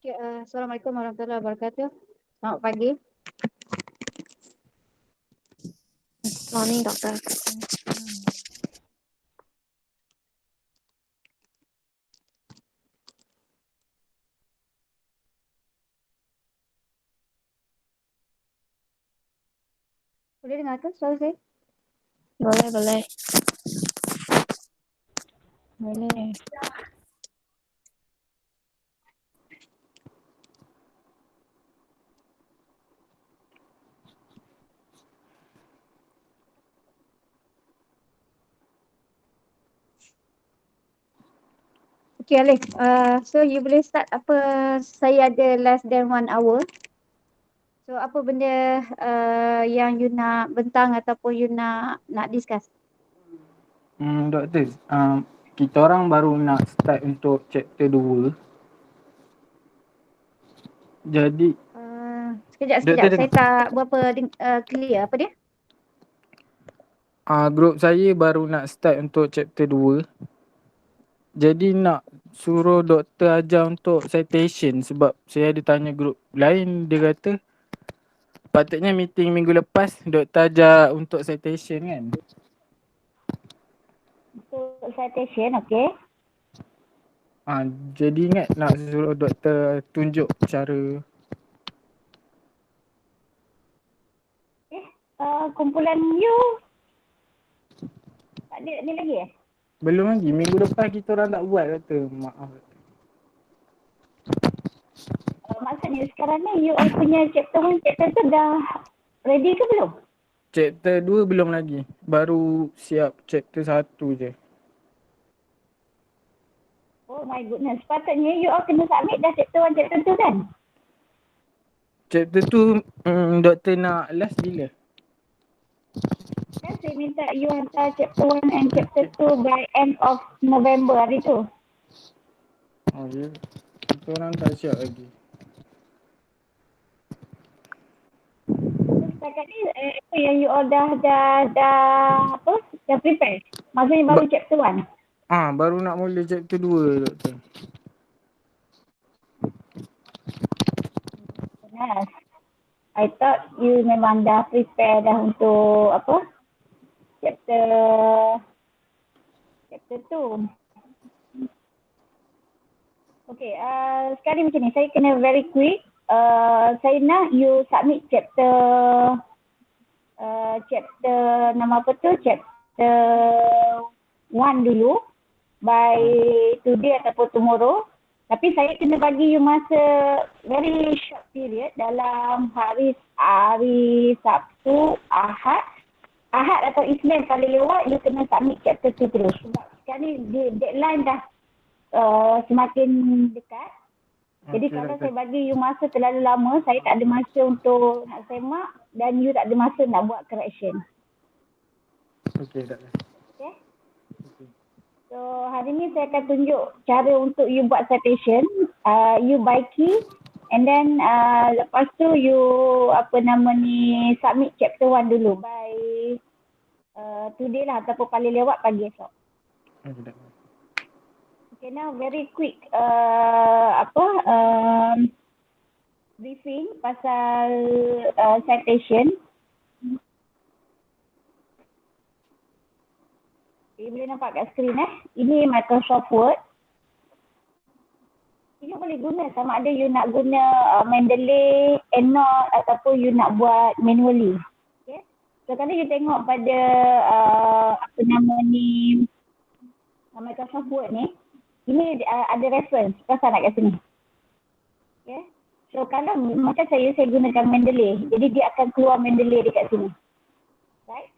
Okay, Assalamualaikum warahmatullahi wabarakatuh. Selamat pagi. Morning, Doctor. Boleh dengar ke suara saya? Boleh. Boleh. Okay, Alif. So you boleh start apa, saya ada less than 1 hour. So apa benda yang you nak bentang ataupun you nak discuss? Doktor, kita orang baru nak start untuk chapter 2. Jadi Sekejap. Doktor Saya tak berapa clear apa dia? Grup saya baru nak start untuk chapter 2. Jadi nak suruh doktor ajar untuk citation sebab saya ada tanya grup lain, dia kata patutnya meeting minggu lepas doktor ajar untuk citation kan. Untuk citation, okay. Jadi ingat nak suruh doktor tunjuk cara. Kumpulan you tak ada ni lagi Belum lagi, minggu lepas kita orang tak buat doktor. Maaf. Maksudnya sekarang ni you all punya chapter 1, chapter 2 dah ready ke belum? Chapter 2 belum lagi. Baru siap chapter 1 je. Oh my goodness. Sepatutnya you all kena submit dah chapter 1, chapter 2 kan? Chapter 2 doktor nak last bila? Kan saya minta you hantar chapter 1 and chapter 2 by end of November hari tu. Oh ya. Kita orang tak siap lagi. So setakat ni apa yang you all dah prepare? Maksudnya baru chapter 1? Baru nak mula chapter 2 doktor. Yes. I thought you memang dah prepare dah untuk chapter 2. Okay, sekarang macam ni, saya kena very quick. Saya nak you submit chapter nama apa tu, chapter 1 dulu by today ataupun tomorrow. Tapi saya kena bagi you masa very short period dalam hari Sabtu, Ahad atau Isnin paling lewat you kena submit chapter 2 terus. Sebab sekarang ni deadline dah semakin dekat. Jadi kalau saya bagi you masa terlalu lama, saya tak ada masa untuk nak semak dan you tak ada masa nak buat correction. Okey, doktor. Okay? So hari ni saya akan tunjuk cara untuk you buat citation. You baiki and then lepas tu you submit chapter 1 dulu by today lah ataupun paling lewat pagi esok. Okey, doktor. Okay, now very quick briefing pasal citation. Okay, boleh nampak kat skrin Ini Microsoft Word. You boleh guna sama ada you nak guna Mendeley, EndNote ataupun you nak buat manually. Okay. So kalau you tengok pada Microsoft Word ni, ini ada reference pasal nak kat sini. Okay. So kalau macam saya gunakan Mendeley, jadi dia akan keluar Mendeley dekat sini. Right?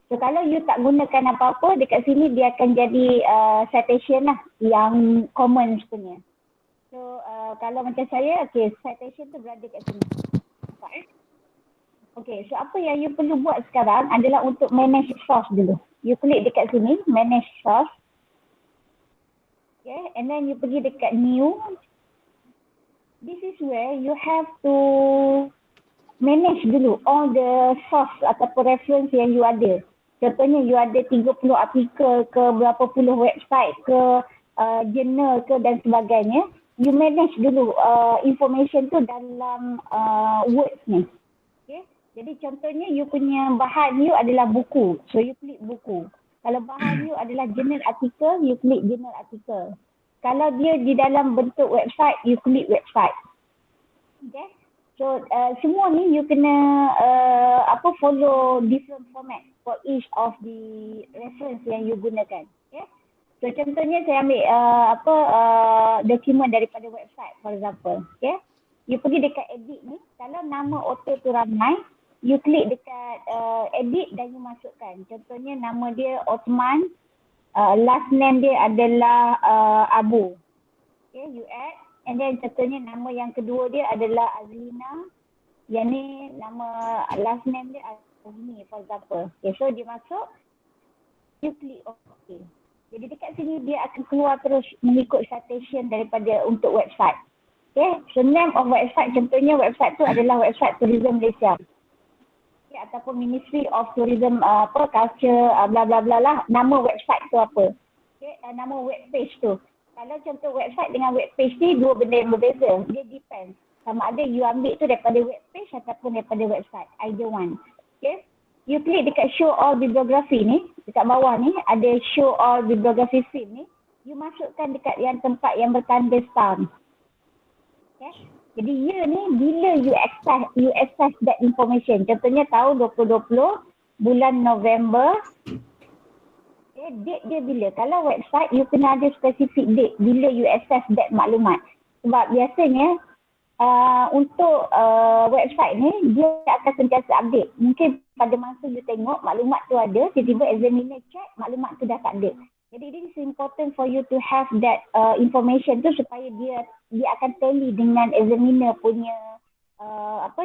So kalau you tak gunakan apa-apa, dekat sini dia akan jadi citation lah yang common sebenarnya. So kalau macam saya, okay, citation tu berada kat sini. Nampak Okay, so apa yang you perlu buat sekarang adalah untuk manage source dulu. You klik dekat sini, manage source. Okay, and then you pergi dekat new. This is where you have to manage dulu all the source ataupun reference yang you ada. Contohnya you ada 30 artikel ke, berapa puluh website ke, journal ke dan sebagainya. you manage dulu information tu dalam words ni. Okay. Jadi contohnya you punya bahan you adalah buku. So you klik buku. Kalau bahan you adalah journal artikel, you klik journal artikel. Kalau dia di dalam bentuk website, you klik website. Okay. So semua ni you kena follow different format for each of the reference yang you gunakan. Okay. So contohnya saya ambil dokumen daripada website for example. Okay. You pergi dekat edit ni, kalau nama author tu ramai, you klik dekat edit dan you masukkan. Contohnya nama dia Osman, last name dia adalah Abu. Okay, you add. And then contohnya nama yang kedua dia adalah Azlina. Yang ni nama last name dia Azmi for example. Okay, so dia masuk, you klik OK. Jadi dekat sini dia akan keluar terus mengikut citation daripada untuk website. Okay, so name of website contohnya website tu adalah website Tourism Malaysia. Okay, ataupun Ministry of Tourism Culture bla bla bla lah, nama website tu apa. Okay, nama web page tu. Kalau contoh website dengan web page ni dua benda yang berbeza. Dia depends. Sama ada you ambil tu daripada web page ataupun daripada website. Either one. Okay. You klik dekat show all bibliography ni. Dekat bawah ni ada show all bibliography field ni. You masukkan dekat yang tempat yang bertanda star. Okay. Jadi year ni bila you access that information. Contohnya tahun 2020 bulan November. Okay, date dia bila? Kalau website, you kena ada specific date bila you access that maklumat. Sebab biasanya untuk website ni, dia akan sentiasa update. Mungkin pada masa you tengok maklumat tu ada, tiba-tiba examiner check, maklumat tu dah tak ada. Jadi it is important for you to have that information tu supaya dia akan tally dengan examiner punya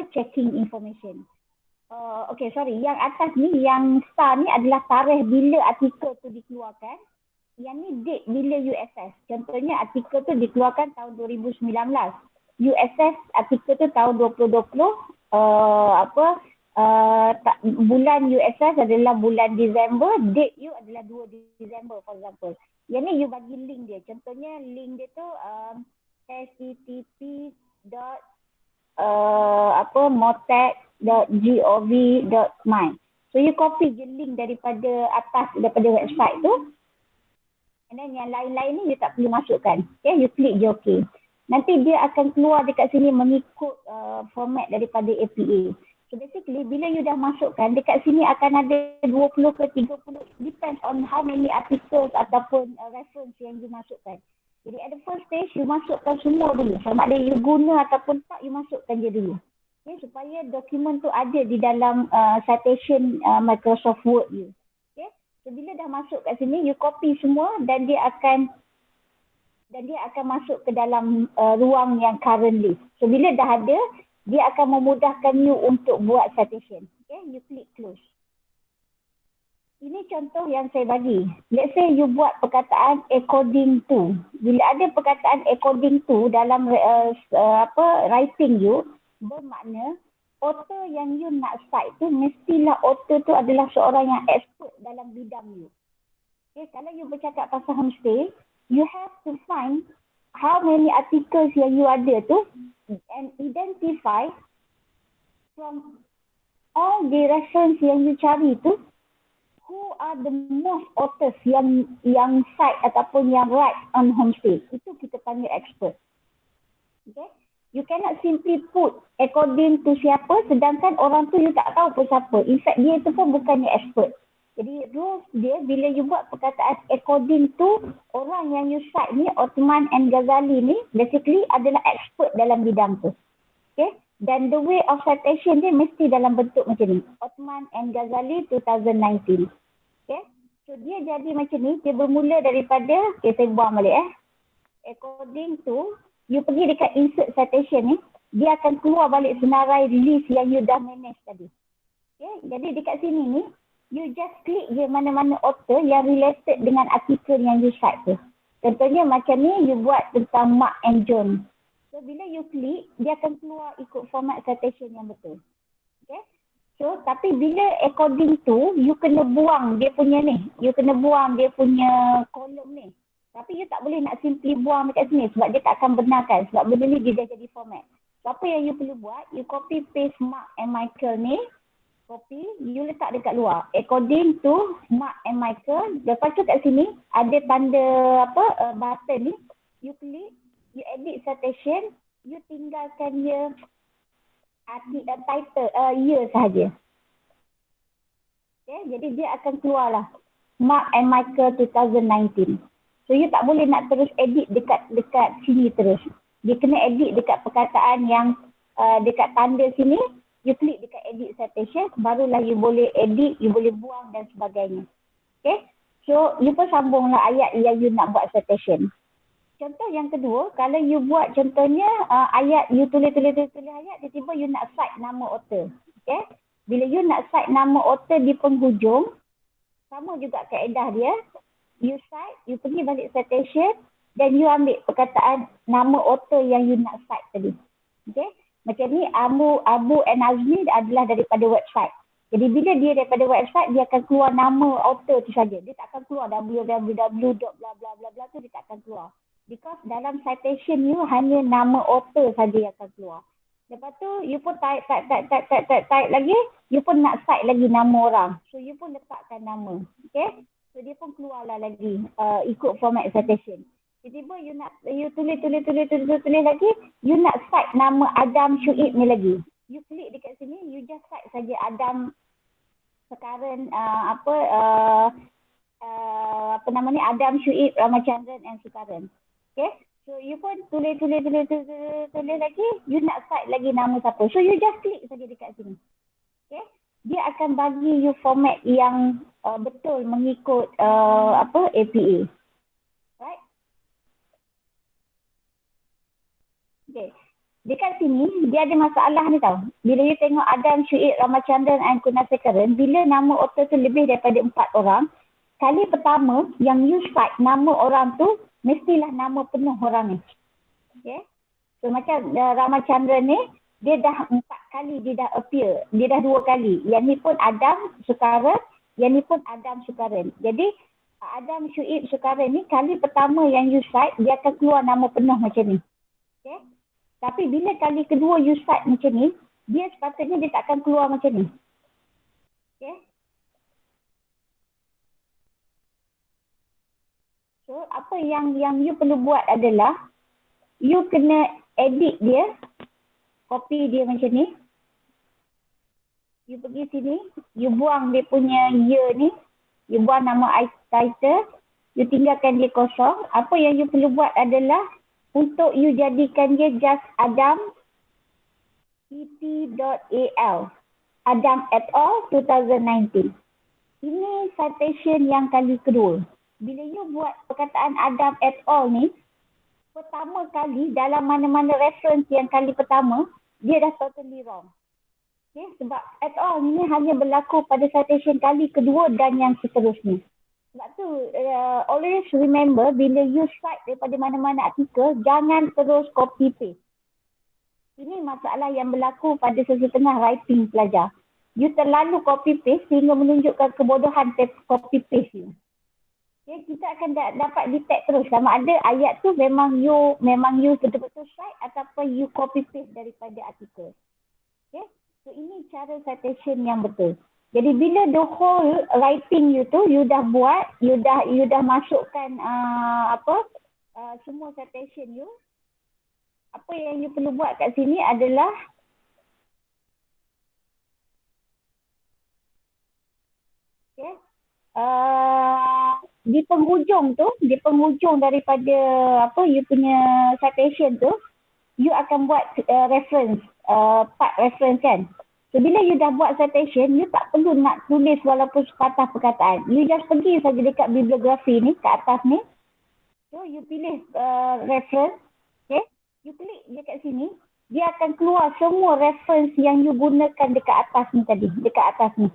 checking information. Okay, sorry. Yang atas ni, yang star ni adalah tarikh bila artikel tu dikeluarkan. Yang ni date bila you access. Contohnya artikel tu dikeluarkan tahun 2019. You access artikel tu tahun 2020. Bulan you access adalah bulan Disember. Date you adalah 2 Disember for example. Yang ni you bagi link dia. Contohnya link dia tu http://motec.gov.my. So you copy je link daripada atas, daripada website tu. And then yang lain-lain ni you tak perlu masukkan. Okay, you klik je OK. Nanti dia akan keluar dekat sini mengikut format daripada APA. So basically bila you dah masukkan, dekat sini akan ada 20 ke 30, depends on how many articles ataupun reference yang you masukkan. Jadi at the first stage, you masukkan semua dulu. Sama ada you guna ataupun tak, you masukkan je dulu. Okay, supaya dokumen tu ada di dalam citation Microsoft Word you. Okay, so bila dah masuk kat sini, you copy semua dan dia akan masuk ke dalam ruang yang current list. So bila dah ada, dia akan memudahkan you untuk buat citation. Okay, you click close. Ini contoh yang saya bagi. Let's say you buat perkataan according to. Bila ada perkataan according to dalam writing you, bermakna author yang you nak cite tu mestilah author tu adalah seorang yang expert dalam bidang you. Okay, kalau you bercakap pasal homestay, you have to find how many articles yang you ada tu and identify from all the reference yang you cari tu, who are the most authors yang cite ataupun yang write on homestay. Itu kita panggil expert. Okay? You cannot simply put according to siapa sedangkan orang tu you tak tahu pun siapa. In fact dia tu pun bukannya expert. Jadi rules dia bila you buat perkataan according to, orang yang you cite ni, Othman and Ghazali ni basically adalah expert dalam bidang tu. Okay? Dan the way of citation dia mesti dalam bentuk macam ni. Othman and Ghazali 2019. Okay? So dia jadi macam ni, dia bermula daripada, okay saya buang balik according to, you pergi dekat insert citation ni, dia akan keluar balik senarai list yang you dah manage tadi. Okay? Jadi dekat sini ni, you just klik je mana-mana author yang related dengan artikel yang you cite tu. Contohnya macam ni, you buat tentang Mark and John. So bila you klik, dia akan keluar ikut format citation yang betul. Okay? So tapi bila according to, you kena buang dia punya ni. You kena buang dia punya kolom ni. Tapi you tak boleh nak simply buang dekat sini sebab dia tak akan benarkan. Sebab benda ni dia dah jadi format. So, apa yang you perlu buat, you copy paste Mark and Michael ni, copy, you letak dekat luar. According to Mark and Michael, lepas tu kat sini ada tanda button ni, you klik, you edit citation, you tinggalkan dia title, year sahaja. Okay, jadi dia akan keluarlah Mark and Michael 2019. So you tak boleh nak terus edit dekat sini terus. Dia kena edit dekat perkataan yang dekat tanda sini, you klik dekat edit citation, barulah you boleh edit, you boleh buang dan sebagainya. Okay, so you pun sambunglah ayat yang you nak buat citation. Contoh yang kedua, kalau you buat contohnya ayat, you tulis ayat, tiba-tiba you nak cite nama author. Okay, bila you nak cite nama author di penghujung, sama juga kaedah dia, you cite, you pergi balik citation dan you ambil perkataan nama author yang you nak cite tadi. Okay, macam ni Abu and Azmi adalah daripada website. Jadi bila dia daripada website, dia akan keluar nama author tu saja. Dia tak akan keluar www.bla-bla-bla tu, dia tak akan keluar. Because dalam citation you hanya nama author saja yang akan keluar. Lepas tu you pun type lagi, you pun nak cite lagi nama orang. So you pun letakkan nama. Okay, so dia pun keluarlah lagi ikut format citation. Tiba-tiba you tulis lagi, you nak cite nama Adam Syuib ni lagi. You klik dekat sini, you just cite saja Adam sekarang Adam Syuib Ramachandran and Sukaran. Okay, so you pun tulis lagi, you nak cite lagi nama siapa. So you just klik saja dekat sini. Okay, dia akan bagi you format yang betul mengikut APA. Right? Okay, dekat sini dia ada masalah ni tau. Bila you tengok Adam Syuib Ramachandran and Kunasekaran, bila nama author tu lebih daripada 4 orang, kali pertama yang you cite nama orang tu mestilah nama penuh orang ni. Okay, so macam Ramachandran ni, dia dah 4 kali dia dah appear. Dia dah 2 kali. Yang ni pun Adam Sukaran, yang ni pun Adam Sukaran. Jadi Adam Syuib Sukaran ni kali pertama yang you cite, dia akan keluar nama penuh macam ni. Okay, tapi bila kali kedua you cite macam ni, dia sepatutnya dia tak akan keluar macam ni. Okay, so apa yang you perlu buat adalah you kena edit dia, copy dia macam ni. You pergi sini, you buang dia punya year ni, you buang nama title, you tinggalkan dia kosong. Apa yang you perlu buat adalah untuk you jadikan dia just Adam et.al. Adam et al. 2019. Ini citation yang kali kedua. Bila you buat perkataan Adam et al. Ni, pertama kali dalam mana-mana reference yang kali pertama, dia dah totally wrong. Okay, sebab et al. Ni hanya berlaku pada citation kali kedua dan yang seterusnya. Sebab tu, always remember bila you cite daripada mana-mana artikel, jangan terus copy paste. Ini masalah yang berlaku pada sesetengah writing pelajar. You terlalu copy paste sehingga menunjukkan kebodohan copy paste you. Okay, kita akan dapat detect terus sama ada ayat tu memang you betul-betul cite ataupun you copy paste daripada artikel. Okay, so ini cara citation yang betul. Jadi bila the whole writing you tu you dah buat, you dah masukkan semua citation you, apa yang you perlu buat kat sini adalah okay, di penghujung daripada you punya citation tu, you akan buat reference, part reference kan. So bila you dah buat citation, you tak perlu nak tulis walaupun sepatah perkataan. You just pergi saja dekat bibliografi ni, kat atas ni. So you pilih reference, okay. You klik dekat sini, dia akan keluar semua reference yang you gunakan dekat atas ni tadi, dekat atas ni.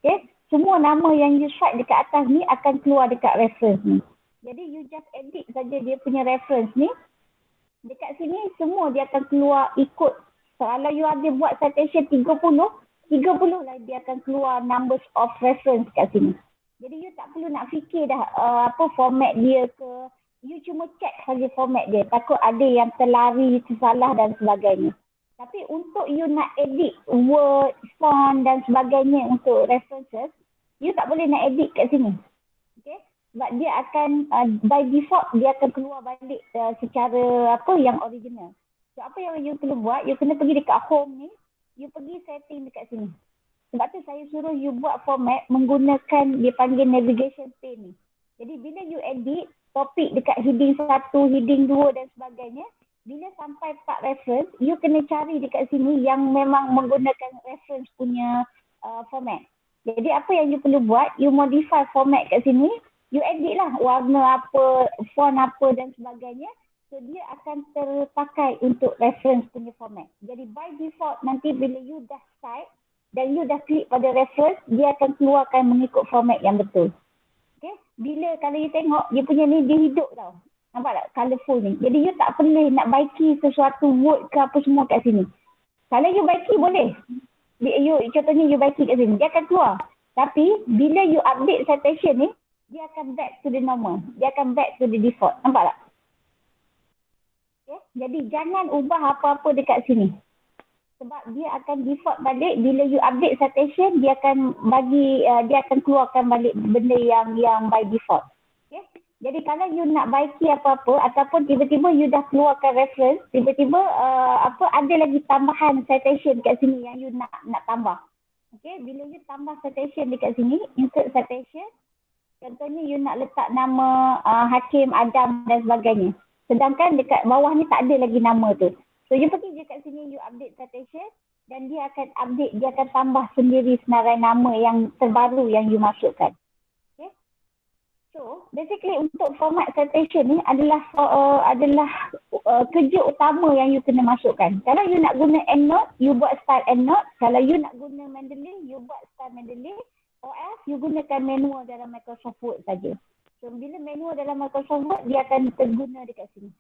Okay. Semua nama yang you cite dekat atas ni akan keluar dekat reference ni. Jadi you just edit saja dia punya reference ni. Dekat sini semua dia akan keluar ikut. Kalau you ada buat citation 30 lah dia akan keluar numbers of reference kat sini. Jadi you tak perlu nak fikir dah format dia ke, you cuma check saja format dia. Takut ada yang terlari, tersalah dan sebagainya. Tapi untuk you nak edit word, font dan sebagainya untuk references, you tak boleh nak edit kat sini. Okay? Sebab dia akan, by default, dia akan keluar balik secara apa yang original. So apa yang you perlu buat, you kena pergi dekat home ni, you pergi setting dekat sini. Sebab tu saya suruh you buat format menggunakan dia panggil navigation pane ni. Jadi bila you edit topik dekat heading 1, heading 2 dan sebagainya, bila sampai part reference, you kena cari dekat sini yang memang menggunakan reference punya format. Jadi apa yang you perlu buat, you modify format kat sini, you edit lah warna apa, font apa dan sebagainya. So dia akan terpakai untuk reference punya format. Jadi by default nanti bila you dah type dan you dah klik pada reference, dia akan keluarkan mengikut format yang betul. Okay? Bila kalau you tengok, dia punya ni dia hidup tau. Nampak tak? Colourful ni. Jadi you tak perlu nak baiki sesuatu word ke apa semua kat sini. Kalau you baiki boleh. Contohnya you baiki kat sini, dia akan keluar. Tapi bila you update citation ni, dia akan back to the normal. Dia akan back to the default. Nampak tak? Okay? Jadi jangan ubah apa-apa dekat sini. Sebab dia akan default balik bila you update citation, dia akan dia akan keluarkan balik benda yang by default. Okay? Jadi kalau you nak baiki apa-apa ataupun tiba-tiba you dah keluarkan reference, tiba-tiba ada lagi tambahan citation kat sini yang you nak tambah. Okay? Bila you tambah citation dekat sini, insert citation, contohnya you nak letak nama Hakim, Adam dan sebagainya. Sedangkan dekat bawah ni tak ada lagi nama tu. So you pergi je kat sini, you update citation dan dia akan update, dia akan tambah sendiri senarai nama yang terbaru yang you masukkan. Okay? So basically untuk format citation ni adalah kerja utama yang you kena masukkan. Kalau you nak guna EndNote, you buat style EndNote. Kalau you nak guna Mendeley, you buat style Mendeley. Or else you gunakan manual dalam Microsoft Word saja. So bila manual dalam Microsoft Word, dia akan terguna dekat sini.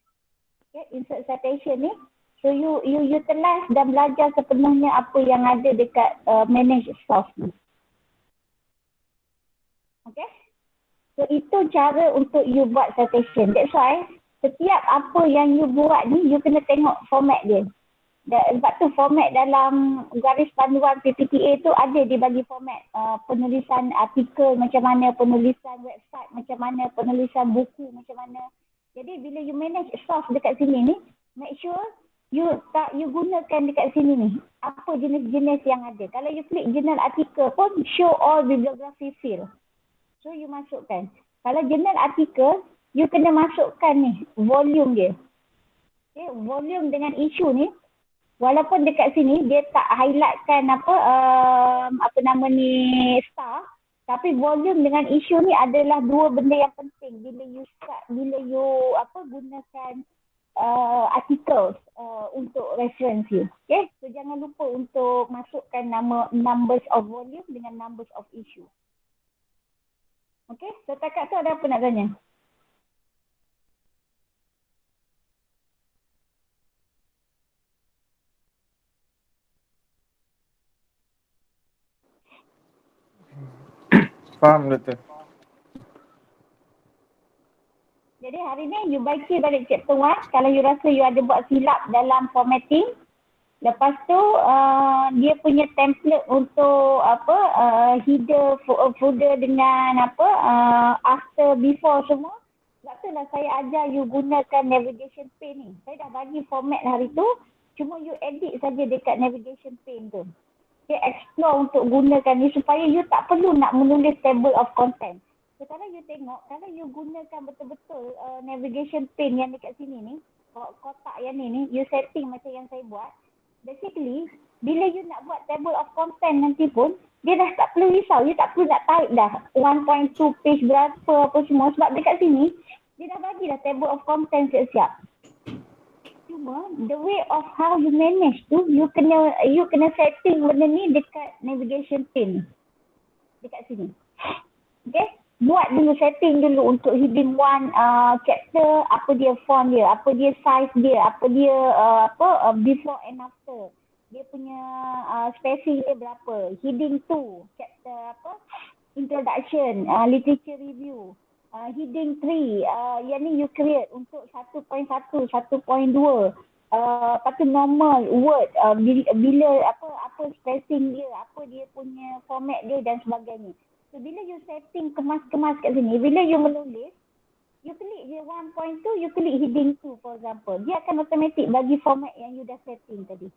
Okay? Insert citation ni. So you utilize dan belajar sepenuhnya apa yang ada dekat manage source ni. Okay? So itu cara untuk you buat citation. That's why setiap apa yang you buat ni, you kena tengok format dia. Sebab tu format dalam garis panduan PPTA tu ada dibagi format. Penulisan artikel macam mana, penulisan website macam mana, penulisan buku macam mana. Jadi bila you manage source dekat sini ni, make sure you gunakan dekat sini ni apa jenis-jenis yang ada. Kalau you klik jurnal artikel pun show all bibliography field. So you masukkan. Kalau jurnal artikel, you kena masukkan ni volume dia. Okay, volume dengan isu ni, walaupun dekat sini dia tak highlightkan apa nama ni star, tapi volume dengan isu ni adalah dua benda yang penting bila you gunakan articles untuk reference you. Okay, so jangan lupa untuk masukkan nama numbers of volume dengan numbers of issue. Okay, setakat tu ada apa nak tanya? Faham doktor? Jadi hari ni you baca balik chapter 1. Kalau you rasa you ada buat silap dalam formatting, lepas tu dia punya template untuk header, footer dengan after, before semua. Sebab tu lah saya ajar you gunakan navigation pane ni. Saya dah bagi format hari tu, cuma you edit saja dekat navigation pane tu. Okay, explore untuk gunakan ni supaya you tak perlu nak menulis table of content. So kalau you tengok, kalau you gunakan betul-betul navigation pane yang dekat sini ni, kotak yang ni, you setting macam yang saya buat, basically, bila you nak buat table of content nanti pun, dia dah tak perlu risau. You tak perlu nak type dah 1.2 page berapa apa semua. Sebab dekat sini, dia dah bagi dah table of content siap-siap. Cuma, the way of how you manage tu, you kena setting benda ni dekat navigation pane. Dekat sini. Okay? Buat dulu, setting dulu untuk heading 1 chapter, apa dia font dia, apa dia size dia, apa dia before and after. Dia punya spacing dia berapa. Heading 2 chapter introduction, literature review. hidden tree, yang ni you create untuk 1.1, 1.2, lepas tu normal word, bila apa spacing dia, apa dia punya format dia dan sebagainya. So bila you setting kemas-kemas kat sini, bila you menulis, you klik je 1.2, you klik heading 2 for example, dia akan automatic bagi format yang you dah setting tadi.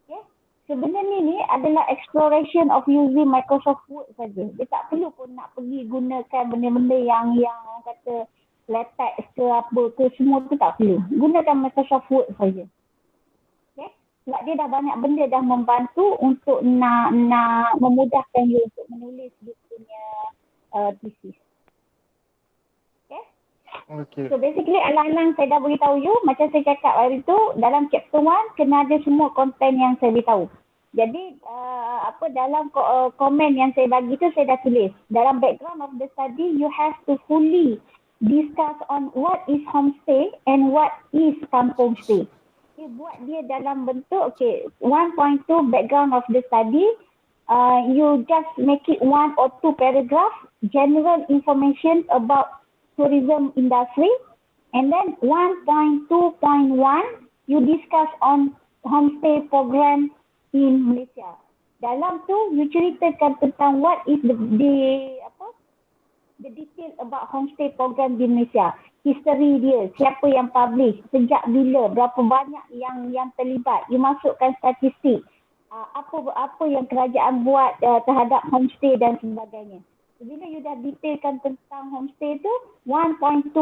Okay? So benda ni adalah exploration of using Microsoft Word saja. Dia tak perlu pun nak pergi gunakan benda-benda yang orang kata latex ke apa ke, semua tu tak perlu. Gunakan Microsoft Word saja. Okay? Sebab dia dah banyak benda dah membantu untuk nak memudahkan you untuk menulis dia punya thesis. Okay. So basically alang-alang saya dah beritahu you, macam saya cakap hari tu, dalam chapter 1 kena ada semua konten yang saya beritahu. Jadi dalam komen yang saya bagi tu saya dah tulis. Dalam background of the study, you have to fully discuss on what is homestay and what is kampung stay. Okay, buat dia dalam bentuk 1.2 background of the study. You just make it 1 or 2 paragraph, general information about tourism industry, and then 1.2.1 you discuss on homestay program in Malaysia. Dalam tu you ceritakan tentang what is the detail about homestay program di Malaysia. History dia, siapa yang publish, sejak bila, berapa banyak yang terlibat. You masukkan statistik. Apa yang kerajaan buat terhadap homestay dan sebagainya. Bila you dah detailkan tentang homestay tu, 1.2.2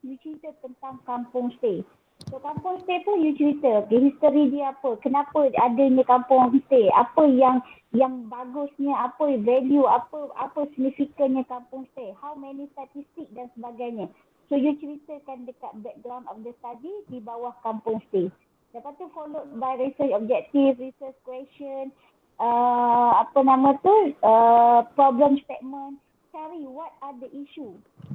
you cerita tentang kampung stay. So kampung stay tu you cerita, history dia apa, kenapa adanya kampung homestay, apa yang bagusnya, apa value, apa signifikannya kampung stay, how many statistik dan sebagainya. So you ceritakan dekat background of the study di bawah kampung stay. Lepas tu followed by research objective, research question, problem statement, cari what are the issue.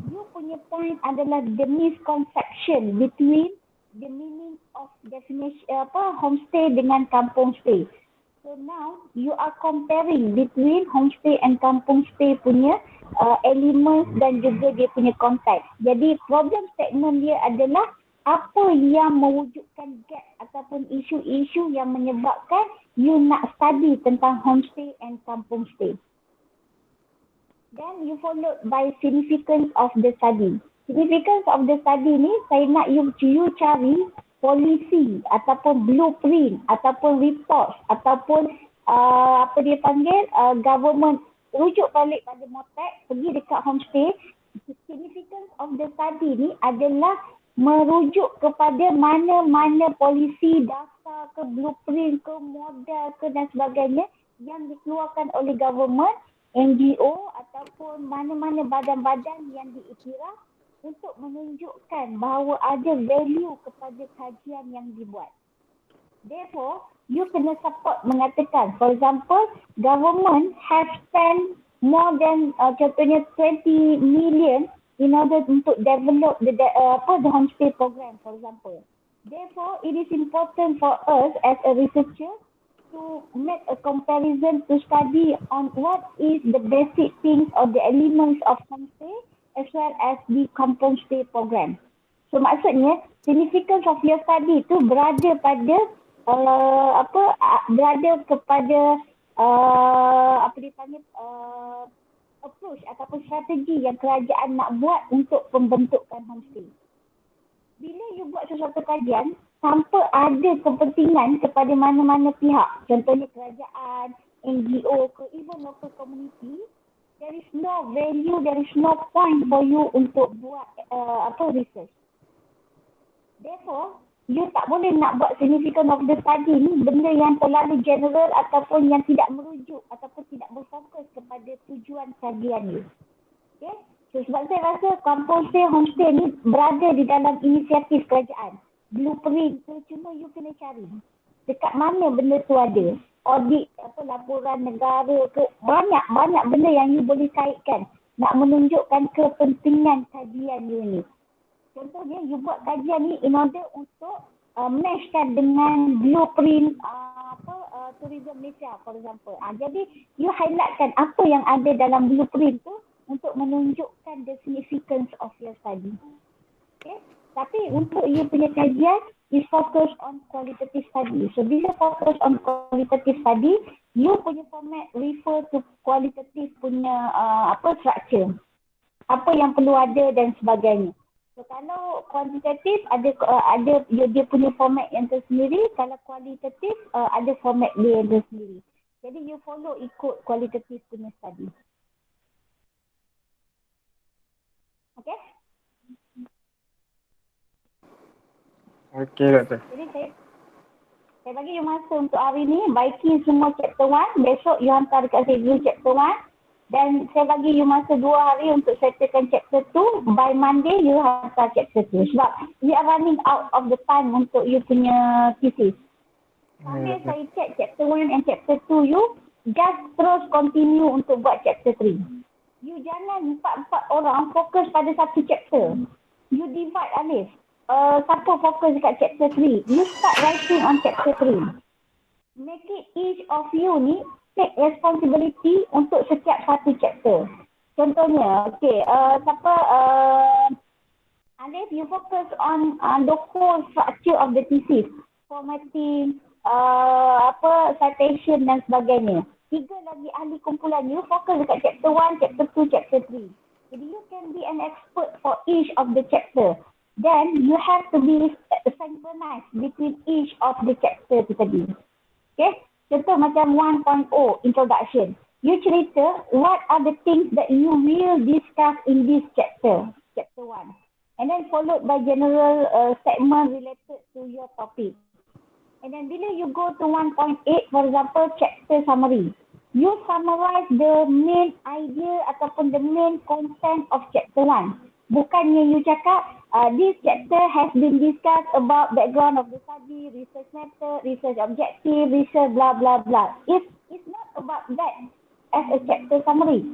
You punya point adalah the misconception between the meaning of definition homestay dengan kampung stay. So now you are comparing between homestay and kampung stay punya elements dan juga dia punya konteks. Jadi problem statement dia adalah apa yang mewujudkan gap ataupun isu-isu yang menyebabkan you nak study tentang homestay and kampung stay. Then you followed by significance of the study. Significance of the study ni saya nak you cari polisi ataupun blueprint ataupun reports ataupun government, rujuk balik pada MOTEC, pergi dekat homestay. Significance of the study ni adalah merujuk kepada mana-mana polisi, dasar ke, blueprint ke, modal ke dan sebagainya yang dikeluarkan oleh government, NGO ataupun mana-mana badan-badan yang diiktiraf untuk menunjukkan bahawa ada value kepada kajian yang dibuat. Therefore, you kena support mengatakan, for example, government have spent more than contohnya 20 million in order untuk develop the homestay program, for example. Therefore, it is important for us as a researcher to make a comparison to study on what is the basic things or the elements of homestay as well as the kampung stay program. So maksudnya, significance of your study tu berada pada approach ataupun strategi yang kerajaan nak buat untuk pembentukan homestay. Bila you buat sesuatu kajian, tanpa ada kepentingan kepada mana-mana pihak, contohnya kerajaan, NGO ke, even local community, there is no value, there is no point for you untuk buat research. Therefore, you tak boleh nak buat significance of the study ni benda yang terlalu general ataupun yang tidak merujuk ataupun tidak berfokus kepada tujuan kajian you. Okay? So sebab saya rasa kampung stay, homestay ni berada di dalam inisiatif kerajaan. Blueprint tu cuma you kena cari dekat mana benda tu ada. Audit, laporan negara ke, banyak benda yang you boleh kaitkan nak menunjukkan kepentingan kajian you ni. Contohnya, you buat kajian ni in order untuk matchkan dengan blueprint tourism Malaysia, for example. Jadi, you highlightkan apa yang ada dalam blueprint tu untuk menunjukkan the significance of your study. Okay? Tapi untuk you punya kajian is focus on qualitative study. So bila focus on qualitative study, you punya format refer to qualitative punya structure. Apa yang perlu ada dan sebagainya. So kalau kuantitatif ada dia punya format yang tersendiri, kalau kualitatif ada format dia yang tersendiri. Jadi you follow ikut kualitatif punya study. Okay? Okey doktor. Jadi saya bagi you masa untuk hari ni, baiki semua chapter 1, besok you hantar dekat saya dulu chapter 1. Dan saya bagi you masa 2 hari untuk settlekan chapter 2. By Monday, you hantar chapter 2. Sebab we are running out of the time untuk you punya thesis. Sambil saya check chapter 1 and chapter 2 you, just terus continue untuk buat chapter 3. You jangan 4 orang fokus pada satu chapter. You divide Alif. Siapa fokus dekat chapter 3? You start writing on chapter 3. Make it each of you ni take responsibility untuk setiap satu chapter. Contohnya, Alif, you focus on the whole structure of the thesis, formatting, citation dan sebagainya. 3 lagi ahli kumpulan you fokus dekat chapter 1, chapter 2, chapter 3. Jadi you can be an expert for each of the chapter. Then you have to be synchronized between each of the chapter tu tadi. Okay? Contoh macam 1.0 introduction. You cerita what are the things that you will discuss in this chapter 1. And then followed by general segment related to your topic. And then bila you go to 1.8, for example, chapter summary. You summarize the main idea ataupun the main content of chapter 1. Bukannya you cakap, this chapter has been discussed about background of the study, research method, research objective, research blah blah blah. It's not about that as a chapter summary.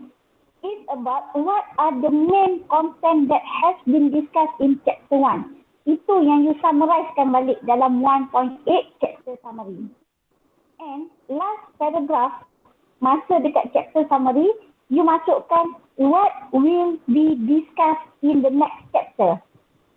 It's about what are the main content that has been discussed in chapter 1. Itu yang you summarizekan balik dalam 1.8 chapter summary. And last paragraph, masa dekat chapter summary, you masukkan what will be discussed in the next chapter.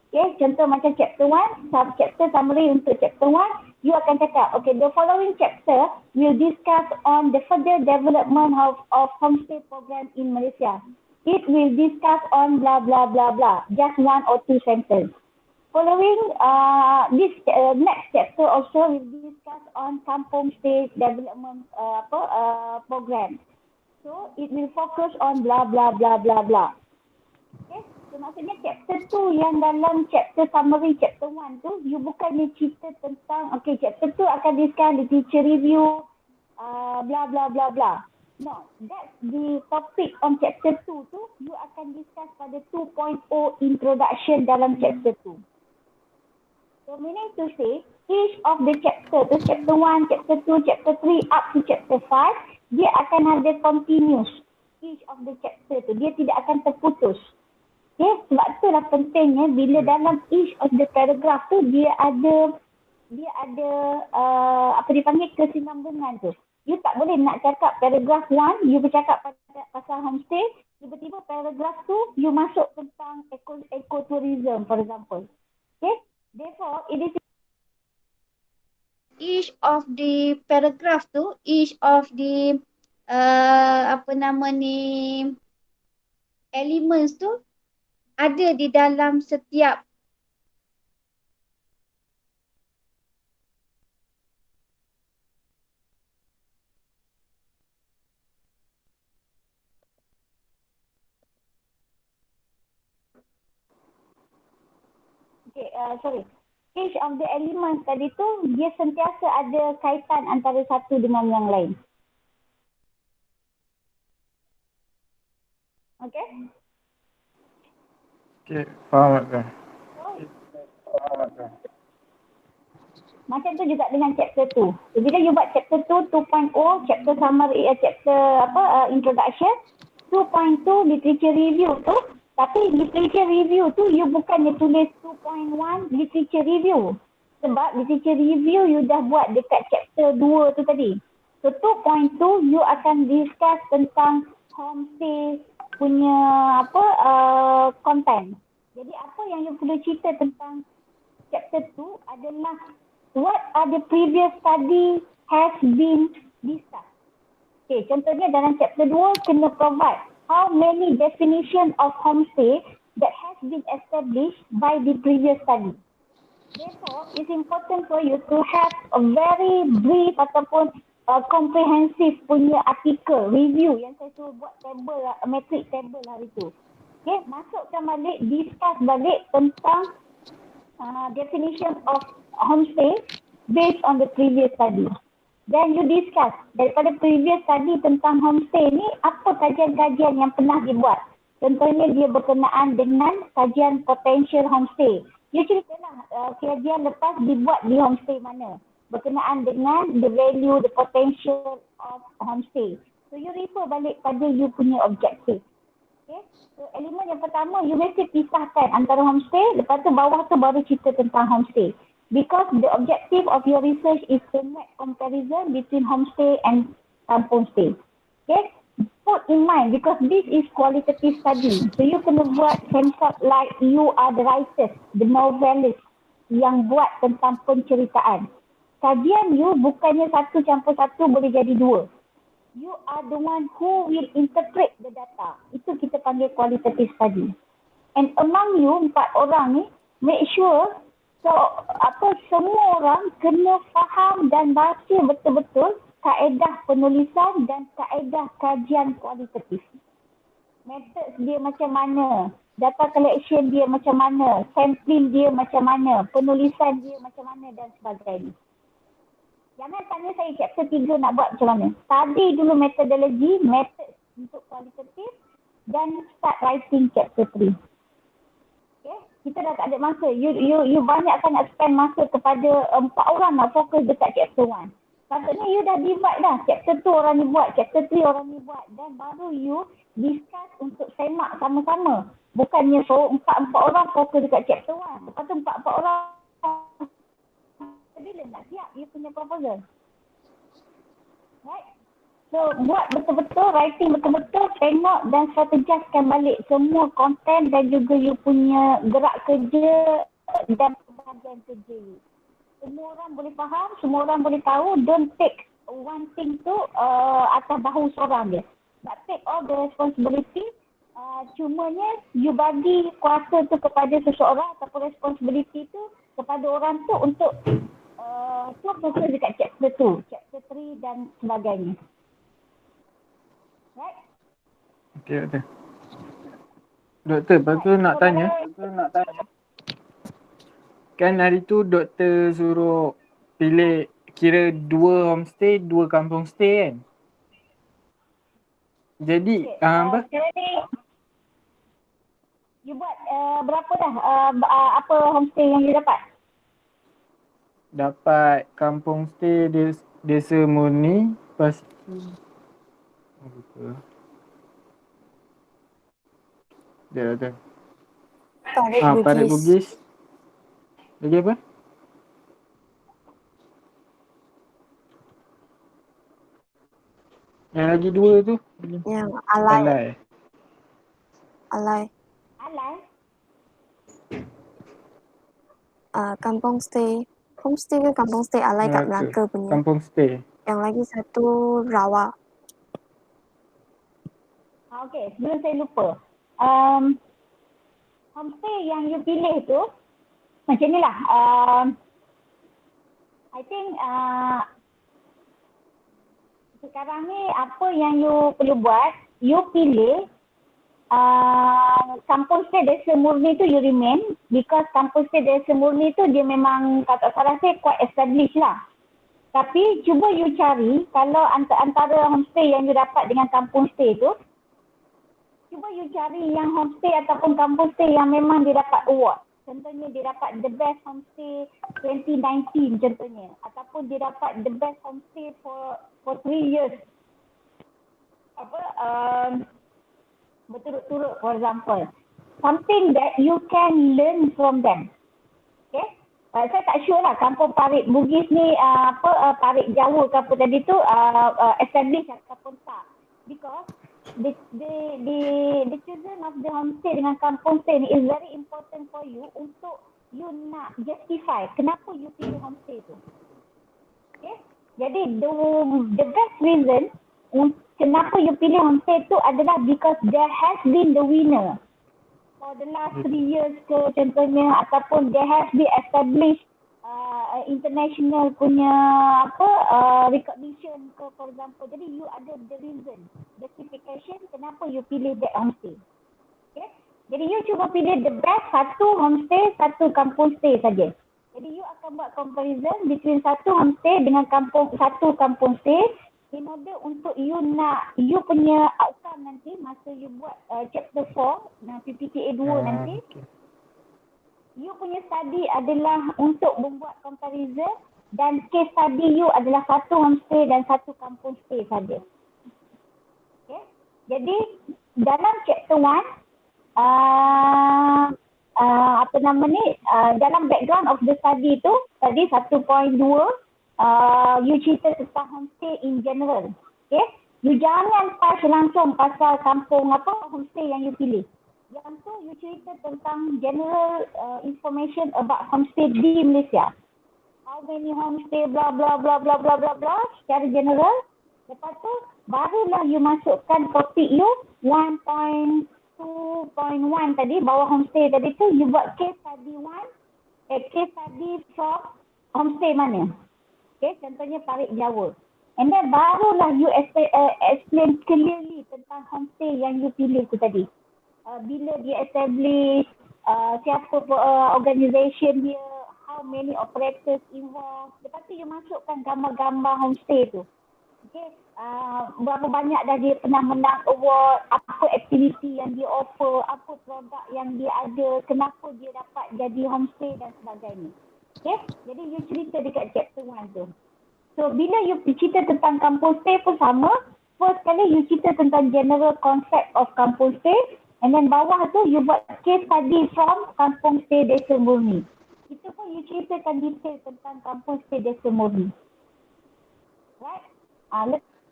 Okay, contoh macam chapter 1, chapter summary untuk chapter 1, you akan cakap, okay, the following chapter will discuss on the further development of homestay program in Malaysia. It will discuss on blah blah blah blah, just 1 or 2 sentences. Following this next chapter also will discuss on kampung stay development program. So it will focus on blah blah blah blah blah. Okay, so maksudnya chapter 2 yang dalam chapter summary chapter 1 tu, you bukannya cerita tentang, okay, chapter 2 akan discuss literature review, blah blah blah blah. No, that's the topic on chapter 2 tu, you akan discuss pada 2.0 introduction dalam chapter 2. So meaning to say, each of the chapter tu, chapter 1, chapter 2, chapter 3 up to chapter 5, dia akan ada continuous. Each of the chapter tu, dia tidak akan terputus. Okay, sebab itulah pentingnya bila dalam each of the paragraph tu, dia ada apa dipanggil kesinambungan tu. You tak boleh nak cakap paragraph 1, you bercakap pasal homestay, tiba-tiba paragraph tu, you masuk tentang ecotourism, for example. Okay? Therefore, it is each of the paragraph tu, each of the elements tu ada di dalam setiap each of the elements tadi tu, dia sentiasa ada kaitan antara satu dengan yang lain. Okay? Okay, faham tak? Macam tu juga dengan chapter 2. So, bila you buat chapter 2, 2.0, chapter summary, introduction, 2.2 literature review tu, tapi literature review tu you bukannya tulis 2.1 literature review. Sebab literature review you dah buat dekat chapter 2 tu tadi. So 2.2 you akan discuss tentang homestay punya content. Jadi apa yang you perlu cerita tentang chapter 2 adalah what are the previous study has been discussed. Okay, contohnya dalam chapter 2 kena provide how many definition of homestay that has been established by the previous study. Therefore, it's important for you to have a very brief ataupun comprehensive punya artikel, review yang saya suruh buat table, matrix table hari tu. Okay, masukkan balik, discuss balik tentang definition of homestay based on the previous study. Then you discuss daripada previous study tentang homestay ni, apa kajian-kajian yang pernah dibuat. Contohnya dia berkenaan dengan kajian potential homestay. You ceritalah kajian lepas dibuat di homestay mana. Berkenaan dengan the value, the potential of homestay. So you refer balik pada you punya objective. Okay. So elemen yang pertama, you mesti pisahkan antara homestay, lepas tu bawah tu baru cerita tentang homestay. Because the objective of your research is to make comparison between homestay and kampung stay. Okay? Put in mind because this is qualitative study. So you kena buat concept like you are the writers, the novelists yang buat tentang penceritaan. Kajian you bukannya 1 campur 1 boleh jadi 2. You are the one who will interpret the data. Itu kita panggil qualitative study. And among you, 4 orang ni, make sure semua orang kena faham dan baca betul-betul kaedah penulisan dan kaedah kajian kualitatif. Metode dia macam mana, data collection dia macam mana, sampling dia macam mana, penulisan dia macam mana dan sebagainya. Jangan tanya saya chapter 3 nak buat macam mana. Study dulu metodologi, method untuk kualitatif dan start writing chapter 3. Okay? Kita dah tak ada masa. You banyakkan nak spend masa kepada 4 orang nak fokus dekat chapter 1. Patutnya you dah divide dah. Chapter 2 orang ni buat, chapter 3 orang ni buat. Dan baru you discuss untuk semak sama-sama. Bukannya 4 orang fokus dekat chapter 1. Lepas tu 4 orang bila nak siap you punya proposal. Right? So buat betul-betul, writing betul-betul, tengok dan strategiskan balik semua konten dan juga you punya gerak kerja dan bahagian kerja you. Semua orang boleh faham, semua orang boleh tahu. Don't take one thing tu atas bahu seorang je. But take all the responsibility. Cumanya you bagi kuasa tu kepada seseorang ataupun responsibility tu kepada orang tu untuk fokus dekat chapter 2, chapter 3 dan sebagainya. Right? Okay, Doktor. Doktor, lepas tu nak tanya. Kan hari tu doktor suruh pilih kira 2 homestay, 2 kampung stay kan? Jadi, apa? You buat berapa dah? Apa homestay yang you dapat? Dapat kampung stay Desa Murni, lepas tu dia. Parit Bugis. Lagi apa? Yang lagi 2 tu? Yang Alai. Kampung stay. Homestay ke kampung stay Alai kat Melaka punya. Kampung stay. Yang lagi satu Rawa. Okay, sebelum saya lupa. Homestay yang you pilih tu macam ni lah. I think sekarang ni apa yang you perlu buat, you pilih kampung stay Desa Murni tu you remain because kampung stay Desa Murni tu dia memang kata salah saya quite established lah. Tapi cuba you cari kalau antara homestay yang you dapat dengan kampung stay tu, cuba you cari yang homestay ataupun kampung stay yang memang dia dapat award. Contohnya dia dapat the best homestay 2019 contohnya. Ataupun dia dapat the best homestay for 3 years. Berturut-turut for example. Something that you can learn from them. Okay? Saya tak sure lah kampung Parit Bugis ni Parit Jawa ke apa tadi tu established ataupun tak. because the children of the homestay dengan kampung stay ni is very important for you untuk you nak justify kenapa you pilih homestay tu. Okay? Jadi the best reason kenapa you pilih homestay tu adalah because there has been the winner for the last 3 years ke contohnya, ataupun there has been established international punya recognition ke, for example. Jadi you ada the reason, justification kenapa you pilih that homestay. Okay? Jadi you cuba pilih the best satu homestay, satu kampung stay saja. Jadi you akan buat comparison between satu homestay dengan satu kampung stay in order untuk you punya outcome nanti masa you buat chapter 4 PPTA 2 nanti. You punya study adalah untuk membuat comparison dan case study you adalah satu homestay dan satu kampung stay saja. Okay? Jadi dalam chapter 1 dalam background of the study tu tadi 1.2 you cerita tentang homestay in general. Okay? You jangan touch langsung pasal kampung homestay yang you pilih. Yang tu you cerita tentang general information about homestay di Malaysia. How many homestay bla bla bla bla bla bla bla secara general. Lepas tu barulah you masukkan topik you 1.2.1 tadi, bawah homestay tadi tu you buat case study case study from homestay mana. Okay, contohnya Parit Jawa. And then barulah you explain clearly tentang homestay yang you pilih tu tadi. Bila dia establish, siapa organisation dia, how many operators involved. Lepas tu you masukkan gambar-gambar homestay tu. Okay, berapa banyak dah dia pernah menang award, apa aktiviti yang dia offer, apa produk yang dia ada, kenapa dia dapat jadi homestay dan sebagainya. Okay, jadi you cerita dekat chapter 1 tu. So bila you cerita tentang kampung stay pun sama. First kali you cerita tentang general concept of kampung stay. And then bawah tu you buat case study from kampung stay Desa Murni. Itu pun you ceritakan detail tentang kampung stay Desa Murni. Right?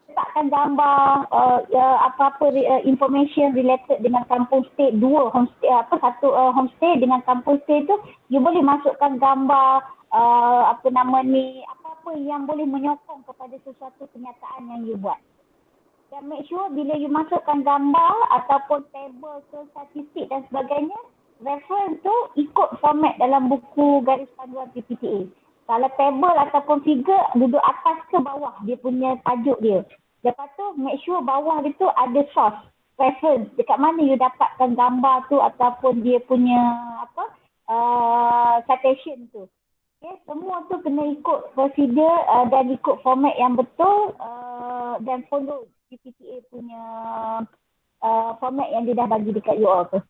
Letakkan gambar apa-apa information related dengan kampung stay, satu homestay dengan kampung stay tu you boleh masukkan gambar apa-apa yang boleh menyokong kepada sesuatu kenyataan yang you buat. Dan make sure bila you masukkan gambar ataupun table ke statistik dan sebagainya, reference tu ikut format dalam buku garis panduan PPTA. Kalau table ataupun figure duduk atas ke bawah dia punya tajuk dia. Lepas tu make sure bawah dia tu ada source, reference. Dekat mana you dapatkan gambar tu ataupun dia punya citation tu. Okay, semua tu kena ikut prosedur dan ikut format yang betul dan follow PPTA punya format yang dia dah bagi dekat you all tu.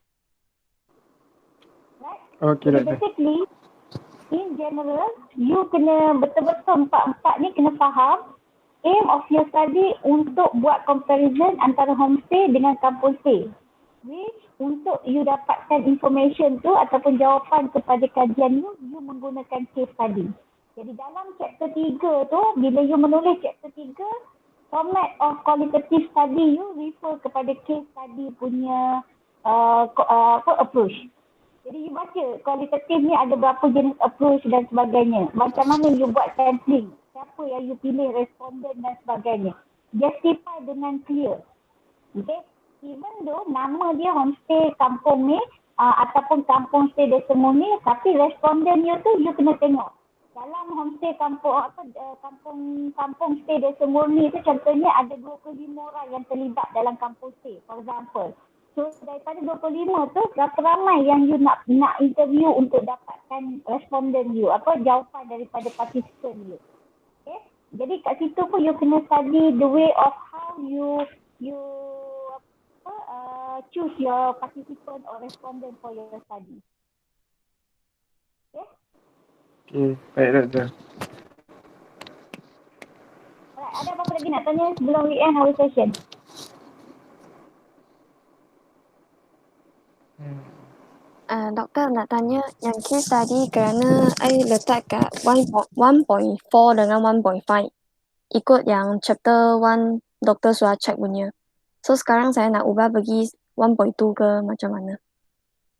Right? Okay, so basically, in general, you kena betul-betul empat-empat ni kena faham aim of your study untuk buat comparison antara homestay dengan kampung stay. Which untuk you dapatkan information tu ataupun jawapan kepada kajian you menggunakan case study. Jadi dalam chapter 3 tu, bila you menulis chapter 3, format of qualitative study you refer kepada case study punya approach. Jadi you baca kualitatif ni ada berapa jenis approach dan sebagainya. Macam mana you buat sampling, siapa yang you pilih, responden dan sebagainya. Justify dengan clear. Okay. Even though nama dia homestay kampung ni ataupun kampung stay Desa Murni, tapi responden you tu you kena tengok. Dalam homestay kampung stay Desa Murni tu contohnya ada 25 orang yang terlibat dalam kampung stay, for example. So daripada 25 tu berapa ramai yang you nak interview untuk dapatkan responden you, jawapan daripada participant you. Okay? Jadi kat situ pun you kena study the way of how you choose your participant or respondent for your study. Okay? Okay, baik Doktor. Alright, ada apa-apa lagi nak tanya sebelum we end our session? Doktor nak tanya yang case tadi kerana I letak kat 1.4 dengan 1.5 ikut yang chapter 1 doktor sudah check punya. So sekarang saya nak ubah bagi 1.2 ke macam mana?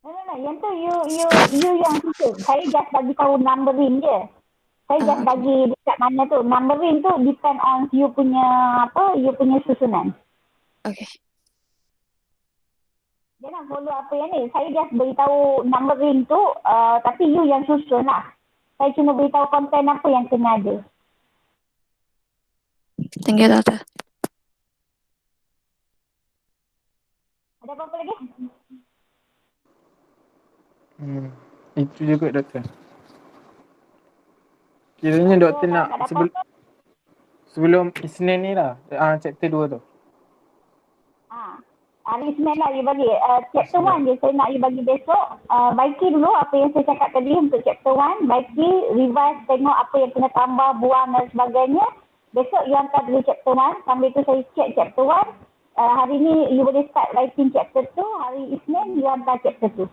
No. Yang tu you yang susun. Saya just bagi tahu numbering je. Saya just Okay. bagi dekat mana tu. Numbering tu depend on you punya susunan. Okay. Jangan follow apa yang ni. Saya just beritahu numbering tu, tapi you yang susun lah. Saya cuma beritahu konten apa yang kena ada. Thank you, Doktor. Ada apa-apa lagi? Itu juga doktor. Kiranya doktor nak Tak ada apa-apa. sebelum Isnin ni lah, chapter 2 tu. Hari Isnin lah you bagi. Chapter 1 je saya nak you bagi besok. Baiki dulu apa yang saya cakap tadi untuk chapter 1. Baiki, revise, tengok apa yang kena tambah, buang dan sebagainya. Besok you hantar dulu chapter 1. Sambil tu saya check chapter 1. Hari ni you boleh start writing chapter 2. Hari Isnin you hantar chapter 2.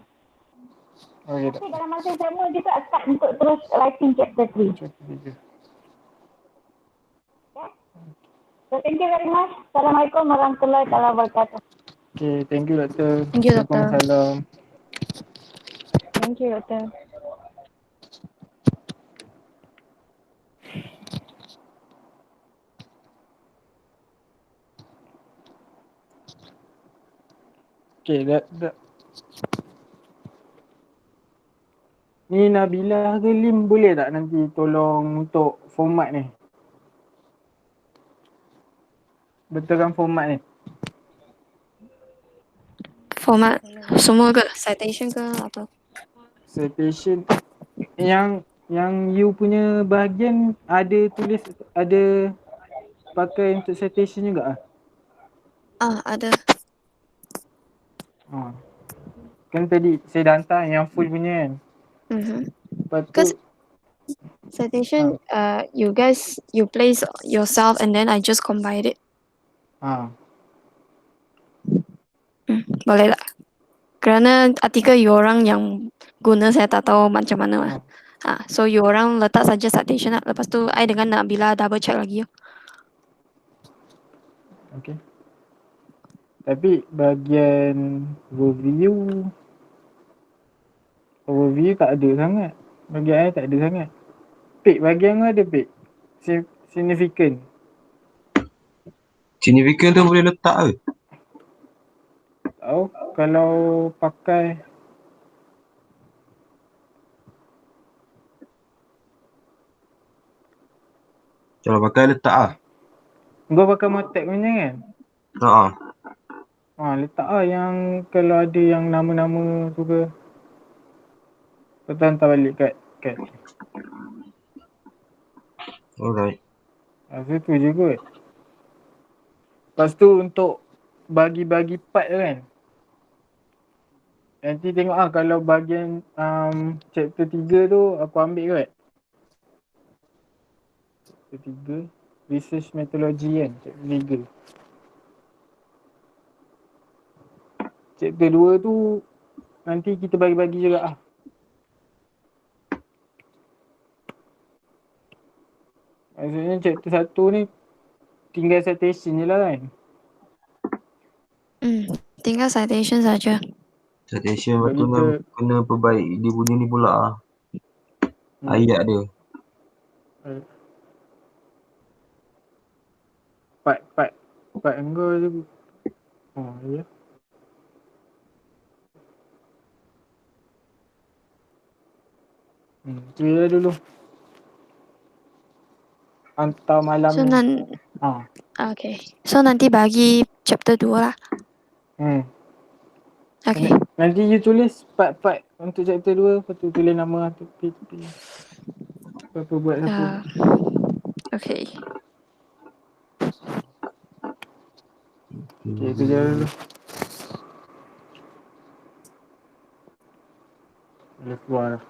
Okay, Tapi dalam masa yang sama juga start untuk terus writing chapter 3. chapter 3. So thank you very much. Assalamualaikum warahmatullahi wabarakatuh. Okay, thank you doktor. Thank you, doktor. Waalaikumsalam. Thank you, Doktor. Okay, ni Nabila ke Lim boleh tak nanti tolong untuk format ni? Betulkan format ni. Format semua ke? Citation ke apa? Citation yang you punya bahagian ada tulis, ada pakai untuk citation juga ah? Ada. Kan tadi saya dah hantar yang full punya kan. Lepas tu Because citation, you guys, you place yourself and then I just combine it. Boleh tak? Kerana artikel you orang yang guna saya tak tahu macam mana lah. So you orang letak saja citation lah. Lepas tu I dengan Nabila double check lagi. Okay. Tapi bahagian overview tak ada sangat. Bahagian I tak ada sangat. Pik, bahagian ada pik. Significant. Significant tu boleh letak ke? Tahu kalau pakai letak lah. kau pakai Motek punya kan? Letak lah yang kalau ada yang nama-nama tu ke. Kau hantar balik kat. Alright. Itu je kot. Lepas tu untuk bagi-bagi part tu kan. Nanti tengok kalau bahagian chapter 3 tu aku ambil kot. Chapter 3 research methodology kan, chapter 3. Chapter 2 tu nanti kita bagi-bagi juga Maksudnya chapter 1 ni tinggal citation je lah kan. Tinggal citation saja. Citation lepas tu kena perbaik dia punya ni pula lah. Ayat dia. Part engkau tu. Ya. Tu je dulu. Hantar malam So ni. Okay. So nanti bagi chapter 2 lah. Okay. Nanti you tulis part-part untuk chapter 2. Lepas tu tulis nama tu. Apa buat apa. Okay. Okay, itu je dulu. Boleh keluar dah.